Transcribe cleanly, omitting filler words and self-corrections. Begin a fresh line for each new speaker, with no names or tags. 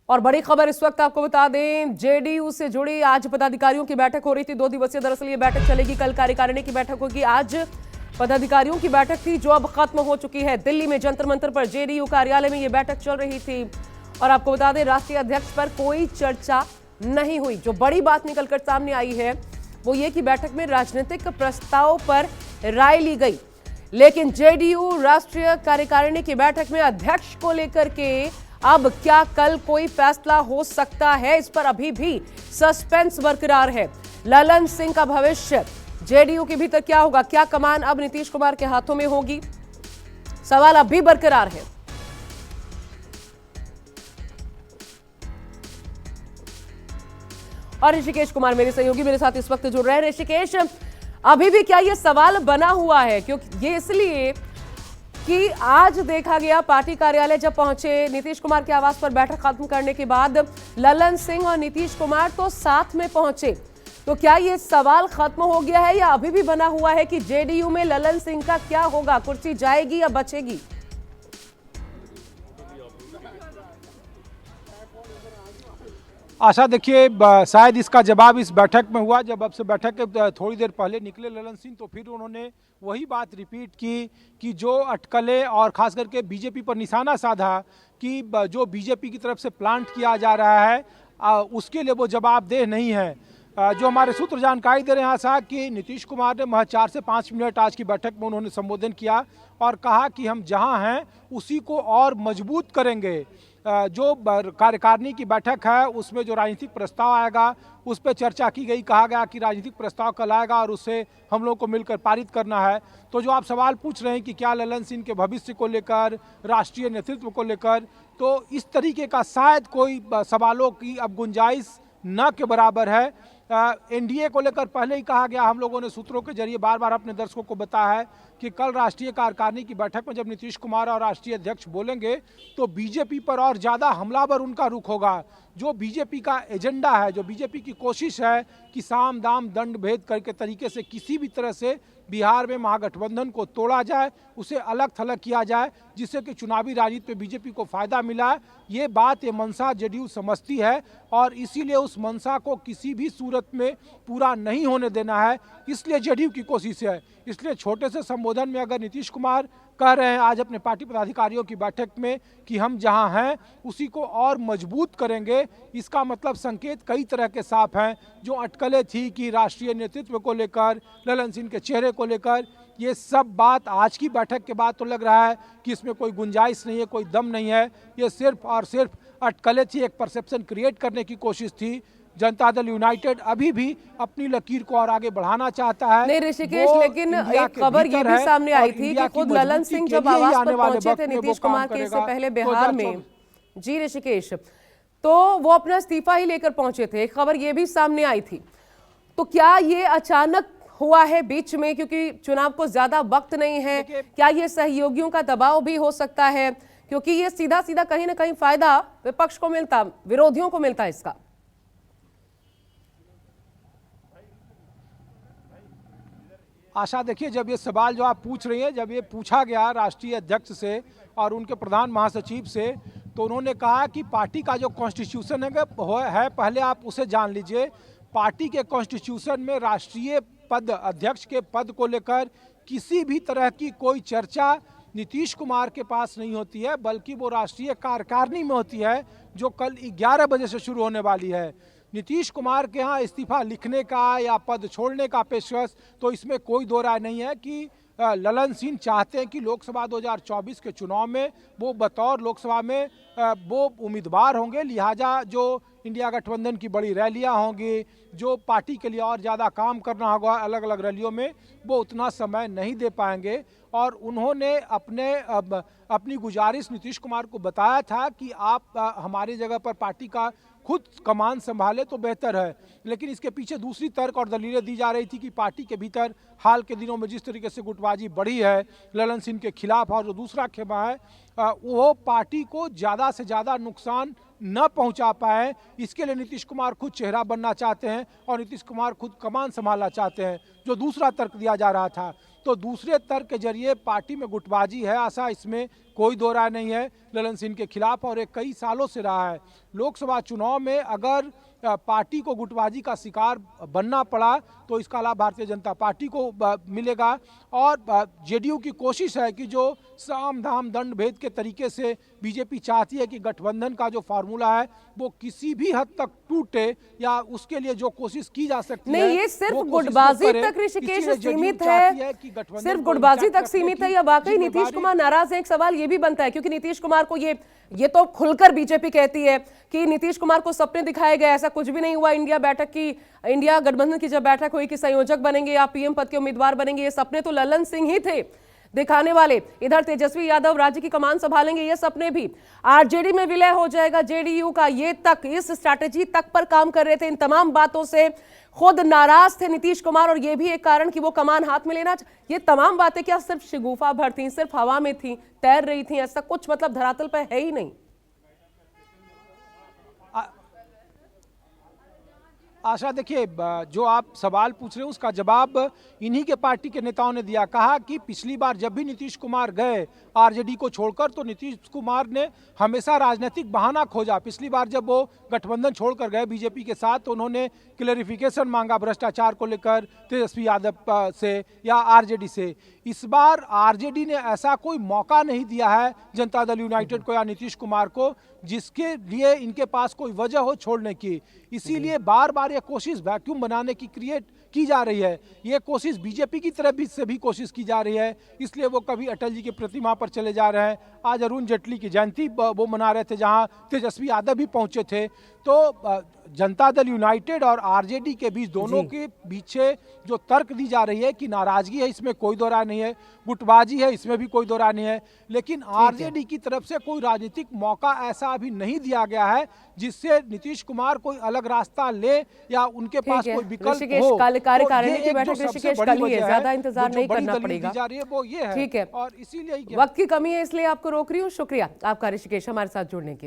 और बड़ी खबर इस वक्त आपको बता दें, जेडीयू से जुड़ी आज पदाधिकारियों की बैठक हो रही थी। 2 दिवसीय दरअसल ये बैठक चलेगी। कल कार्यकारिणी की बैठक होगी, आज पदाधिकारियों की बैठक थी जो अब खत्म हो चुकी है। दिल्ली में जंतर मंतर पर जेडीयू कार्यालय में ये बैठक चल रही थी और आपको बता दें राष्ट्रीय अध्यक्ष पर कोई चर्चा नहीं हुई। जो बड़ी बात निकलकर सामने आई है वो ये कि बैठक में राजनीतिक प्रस्ताव पर राय ली गई, लेकिन जेडीयू राष्ट्रीय कार्यकारिणी की बैठक में अध्यक्ष को लेकर के अब क्या कल कोई फैसला हो सकता है, इस पर अभी भी सस्पेंस बरकरार है। ललन सिंह का भविष्य, जेडीयू के भीतर क्या होगा, क्या कमान अब नीतीश कुमार के हाथों में होगी, सवाल अब भी बरकरार है। और ऋषिकेश कुमार मेरे सहयोगी मेरे साथ इस वक्त जुड़ रहे हैं। ऋषिकेश, अभी भी क्या ये सवाल बना हुआ है? क्योंकि ये इसलिए कि आज देखा गया पार्टी कार्यालय जब पहुंचे नीतीश कुमार के आवास पर बैठक खत्म करने के बाद ललन सिंह और नीतीश कुमार तो साथ में पहुंचे, तो क्या ये सवाल खत्म हो गया है या अभी भी बना हुआ है कि जेडीयू में ललन सिंह का क्या होगा, कुर्सी जाएगी या बचेगी?
आशा, देखिए शायद इसका जवाब इस बैठक में हुआ। जब अब से बैठक के थोड़ी देर पहले निकले ललन सिंह तो फिर उन्होंने वही बात रिपीट की कि जो अटकलें और खास करके बीजेपी पर निशाना साधा कि जो बीजेपी की तरफ से प्लांट किया जा रहा है उसके लिए वो जवाबदेह नहीं है। जो हमारे सूत्र जानकारी दे रहे हैं आशा कि नीतीश कुमार ने महज 4 से 5 मिनट आज की बैठक में उन्होंने संबोधन किया और कहा कि हम जहां हैं उसी को और मजबूत करेंगे। जो कार्यकारिणी की बैठक है उसमें जो राजनीतिक प्रस्ताव आएगा उस पर चर्चा की गई। कहा गया कि राजनीतिक प्रस्ताव कल आएगा और उसे हम लोग को मिलकर पारित करना है। तो जो आप सवाल पूछ रहे हैं कि क्या ललन सिंह के भविष्य को लेकर, राष्ट्रीय नेतृत्व को लेकर, तो इस तरीके का शायद कोई सवालों की अब गुंजाइश न के बराबर है। एनडीए को लेकर पहले ही कहा गया, हम लोगों ने सूत्रों के जरिए बार बार अपने दर्शकों को बताया है कि कल राष्ट्रीय कार्यकारिणी की बैठक में जब नीतीश कुमार और राष्ट्रीय अध्यक्ष बोलेंगे तो बीजेपी पर और ज़्यादा हमलावर उनका रुख होगा। जो बीजेपी का एजेंडा है, जो बीजेपी की कोशिश है कि साम दाम दंड भेद करके तरीके से किसी भी तरह से बिहार में महागठबंधन को तोड़ा जाए, उसे अलग थलग किया जाए जिससे कि चुनावी राजनीति में बीजेपी को फायदा मिला, ये बात ये मंशा जेडीयू समझती है और इसीलिए उस मंशा को किसी भी सूरत में पूरा नहीं होने देना है। इसलिए जेडीयू की कोशिश है। इसलिए छोटे से संबोधन में अगर नीतीश कुमार कह रहे हैं आज अपने पार्टी पदाधिकारियों की बैठक में कि हम जहां हैं उसी को और मजबूत करेंगे, इसका मतलब संकेत कई तरह के साफ हैं। जो अटकलें थी कि राष्ट्रीय नेतृत्व को लेकर, ललन सिंह के चेहरे को लेकर, ये सब बात आज की बैठक के बाद तो लग रहा है कि इसमें कोई गुंजाइश नहीं है, कोई दम नहीं है। ये सिर्फ और सिर्फ अटकलें थी, एक परसेप्शन क्रिएट करने की कोशिश थी। जनता दल यूनाइटेड अभी भी अपनी लकीर को और आगे बढ़ाना चाहता है।
नहीं ऋषिकेश, लेकिन एक खबर ये भी सामने आई थी कि खुद ललन सिंह जब आवास पर पहुंचे थे नीतीश कुमार के इससे पहले बिहार में, जी ऋषिकेश, तो वो अपना इस्तीफा ही लेकर पहुंचे थे। एक खबर ये भी सामने आई थी। तो क्या ये अचानक हुआ है बीच में, क्योंकि चुनाव को ज्यादा वक्त नहीं है, क्या ये सहयोगियों का दबाव भी हो सकता है? क्योंकि ये सीधा सीधा कहीं ना कहीं फायदा विपक्ष को मिलता, विरोधियों को मिलता है इसका।
आशा, देखिए जब ये सवाल जो आप पूछ रही हैं, जब ये पूछा गया राष्ट्रीय अध्यक्ष से और उनके प्रधान महासचिव से, तो उन्होंने कहा कि पार्टी का जो कॉन्स्टिट्यूशन है पहले आप उसे जान लीजिए। पार्टी के कॉन्स्टिट्यूशन में राष्ट्रीय पद, अध्यक्ष के पद को लेकर किसी भी तरह की कोई चर्चा नीतीश कुमार के पास नहीं होती है, बल्कि वो राष्ट्रीय कार्यकारिणी में होती है जो कल 11 बजे से शुरू होने वाली है। नीतीश कुमार के यहाँ इस्तीफा लिखने का या पद छोड़ने का पेशकश, तो इसमें कोई दो राय नहीं है कि ललन सिंह चाहते हैं कि लोकसभा 2024 के चुनाव में वो बतौर लोकसभा में वो उम्मीदवार होंगे। लिहाजा जो इंडिया गठबंधन की बड़ी रैलियां होंगी, जो पार्टी के लिए और ज़्यादा काम करना होगा अलग अलग रैलियों में, वो उतना समय नहीं दे पाएंगे। और उन्होंने अपनी गुजारिश नीतीश कुमार को बताया था कि आप हमारी जगह पर पार्टी का खुद कमान संभाले तो बेहतर है। लेकिन इसके पीछे दूसरी तर्क और दलीलें दी जा रही थी कि पार्टी के भीतर हाल के दिनों में जिस तरीके से गुटबाजी बढ़ी है ललन सिंह के खिलाफ, और जो दूसरा खेमा है वो पार्टी को ज़्यादा से ज़्यादा नुकसान न पहुंचा पाए, इसके लिए नीतीश कुमार खुद चेहरा बनना चाहते हैं और नीतीश कुमार खुद कमान संभालना चाहते हैं। जो दूसरा तर्क दिया जा रहा था। तो दूसरे तर्क के जरिए पार्टी में गुटबाजी है, ऐसा इसमें कोई दो राय नहीं है ललन सिंह के खिलाफ, और ये कई सालों से रहा है। लोकसभा चुनाव में अगर पार्टी को गुटबाजी का शिकार बनना पड़ा तो इसका लाभ भारतीय जनता पार्टी को मिलेगा। और जेडीयू की कोशिश है कि जो साम दाम दंड भेद के तरीके से बीजेपी चाहती है कि गठबंधन का जो फार्मूला है वो किसी भी हद तक टूटे, या उसके लिए जो कोशिश की जा सकती है
नहीं, ये सिर्फ गुटबाजी तक ऋषिकेश सीमित है, सिर्फ गुटबाजी तक सीमित है या वाकई नीतीश कुमार नाराज है? एक सवाल ये भी बनता है, क्योंकि नीतीश कुमार को ये तो खुलकर बीजेपी कहती है कि नीतीश कुमार को सपने दिखाए गए, ऐसा कुछ भी नहीं हुआ। इंडिया गठबंधन की जब बैठक हुई कि संयोजक बनेंगे या पीएम पद के उम्मीदवार बनेंगे, ये सपने तो ललन सिंह ही थे दिखाने वाले। इधर तेजस्वी यादव राज्य की कमान संभालेंगे, ये सपने भी। आरजेडी में विलय हो जाएगा जेडीयू का, ये तक, इस स्ट्रैटेजी तक पर काम कर रहे थे। इन तमाम बातों से खुद नाराज थे नीतीश कुमार, और ये भी एक कारण कि वो कमान हाथ में लेना। ये तमाम बातें क्या सिर्फ शिगुफा भर थी, सिर्फ हवा में थी, तैर रही थी? ऐसा कुछ मतलब धरातल पर है ही नहीं।
आशा, देखिए, जो आप सवाल पूछ रहे हैं उसका जवाब इन्हीं के पार्टी के नेताओं ने दिया। कहा कि पिछली बार जब भी नीतीश कुमार गए आरजेडी को छोड़कर, तो नीतीश कुमार ने हमेशा राजनीतिक बहाना खोजा। पिछली बार जब वो गठबंधन छोड़कर गए बीजेपी के साथ, तो उन्होंने क्लैरिफिकेशन मांगा भ्रष्टाचार को लेकर तेजस्वी यादव से या आरजेडी से। इस बार आरजेडी ने ऐसा कोई मौका नहीं दिया है जनता दल यूनाइटेड को या नीतीश कुमार को जिसके लिए इनके पास कोई वजह हो छोड़ने की। इसीलिए बार बार ये कोशिश वैक्यूम बनाने की क्रिएट की जा रही है। ये कोशिश बीजेपी की तरफ से भी कोशिश की जा रही है। इसलिए वो कभी अटल जी की प्रतिमा पर चले जा रहे हैं, आज अरुण जेटली की जयंती वो मना रहे थे जहां तेजस्वी यादव भी पहुंचे थे। तो जनता दल यूनाइटेड और आरजेडी के बीच, दोनों के पीछे जो तर्क दी जा रही है कि नाराजगी है, इसमें कोई दो राय नहीं है, गुटबाजी है, इसमें भी कोई दो राय नहीं है। लेकिन आरजेडी की तरफ से कोई राजनीतिक मौका ऐसा अभी नहीं दिया गया है जिससे नीतीश कुमार कोई अलग रास्ता ले या उनके पास कोई विकल्प हो।
कार्यकारिणी की बैठक ऋषिकेश कल ही है, ज्यादा इंतजार नहीं करना पड़ेगा।
वो ये है,
ठीक है,
और इसीलिए
वक्त की कमी है इसलिए आपको रोक रही हूँ। शुक्रिया आपका ऋषिकेश हमारे साथ जुड़ने के लिए।